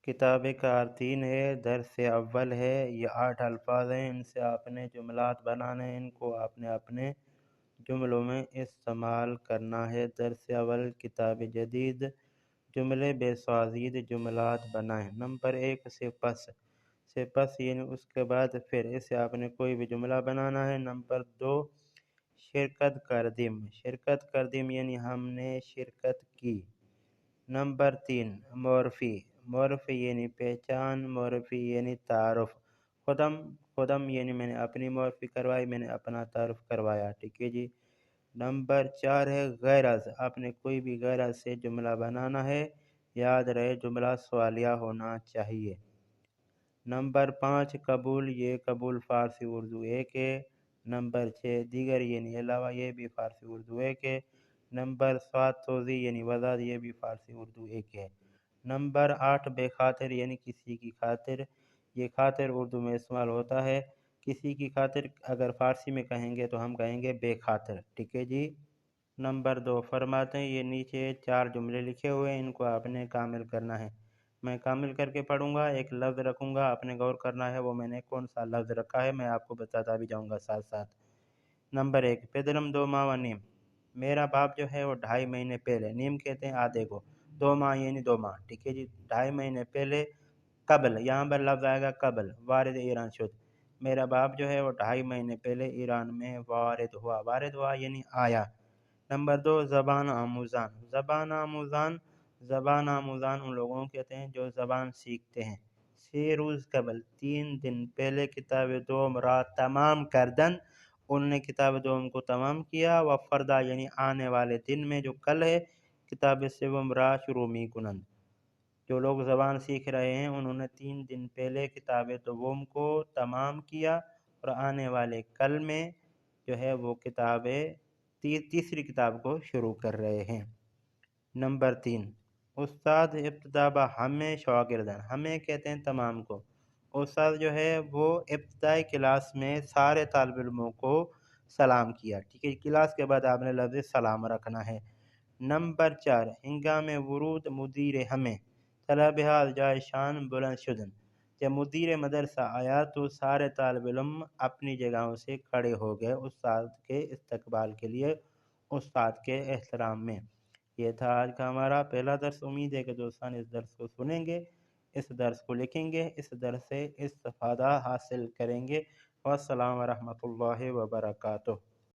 کتاب کار 3 ہے، درس اول ہے۔ یہ 8 الفاظ ہیں، ان سے آپ نے جملات بنانے ہیں، ان کو آپ نے اپنے جملوں میں استعمال کرنا ہے۔ درس اول کتاب جدید، جملے بے سازید جملات بنائیں۔ نمبر 1 سے پس یعنی اس کے بعد پھر، اسے آپ نے کوئی بھی جملہ بنانا ہے۔ نمبر 2 شرکت کردیم یعنی ہم نے شرکت کی۔ نمبر 3 معرفی یعنی پہچان، معرفی یعنی تعارف۔ خدم یعنی میں نے اپنی معرفی کروائی، میں نے اپنا تعارف کروایا، ٹھیک ہے جی۔ نمبر 4 ہے غرض، آپ نے کوئی بھی غرض سے جملہ بنانا ہے، یاد رہے جملہ سوالیہ ہونا چاہیے۔ نمبر 5 قبول، یہ قبول فارسی اردو ایک ہے۔ نمبر 6 دیگر یعنی علاوہ، یہ بھی فارسی اردو ایک ہے۔ نمبر 7 توضیح یعنی وضاحت، یہ بھی فارسی اردو ایک ہے۔ نمبر 8 بے خاطر یعنی کسی کی خاطر، یہ خاطر اردو میں استعمال ہوتا ہے۔ کسی کی خاطر اگر فارسی میں کہیں گے تو ہم کہیں گے بے خاطر، ٹھیک ہے جی۔ نمبر 2 فرماتے ہیں، یہ نیچے 4 جملے لکھے ہوئے ہیں، ان کو آپ نے کامل کرنا ہے۔ میں کامل کر کے پڑھوں گا، ایک لفظ رکھوں گا، آپ نے غور کرنا ہے وہ میں نے کون سا لفظ رکھا ہے، میں آپ کو بتاتا بھی جاؤں گا ساتھ ساتھ۔ نمبر 1 پیدرم 2 ماہ و نیم، میرا باپ جو ہے وہ 2.5 مہینے پہلے، نیم کہتے ہیں آدھے کو، 2 ماہ یعنی 2 ماہ، ٹھیک ہے جی، 2.5 مہینے پہلے۔ قبل، یہاں پر لفظ آئے گا قبل، وارد ایران شد، میرا باپ جو ہے وہ 2.5 مہینے پہلے ایران میں وارد ہوا یعنی آیا۔ نمبر 2 زبان آموزان ان لوگوں کو کہتے ہیں جو زبان سیکھتے ہیں۔ 3 روز قبل، 3 دن پہلے، کتاب دوم را تمام کردن، انہوں نے کتاب دوم کو تمام کیا۔ و فردا یعنی آنے والے دن میں جو کل ہے، کتاب سوم را شروع می کنند، جو لوگ زبان سیکھ رہے ہیں انہوں نے 3 دن پہلے کتاب دوم کو تمام کیا، اور آنے والے کل میں جو ہے وہ تیسری کتاب کو شروع کر رہے ہیں۔ نمبر 3 استاد ابتدا با ہمیں شاگردن، ہمیں کہتے ہیں تمام کو، استاد جو ہے وہ ابتدائی کلاس میں سارے طالب علموں کو سلام کیا، ٹھیک ہے، کلاس کے بعد آپ نے لفظ سلام رکھنا ہے۔ نمبر 4 ہنگام ورود مدیر ہمیں طلبہ جائے شان بلند شدن، جب مدیر مدرسہ آیا تو سارے طالب علم اپنی جگہوں سے کھڑے ہو گئے استاد کے استقبال کے لیے، استاد کے احترام میں۔ یہ تھا آج کا ہمارا پہلا درس، امید ہے کہ دوستان اس درس کو سنیں گے، اس درس کو لکھیں گے، اس درس سے استفادہ حاصل کریں گے۔ والسلام ورحمۃ اللہ وبرکاتہ۔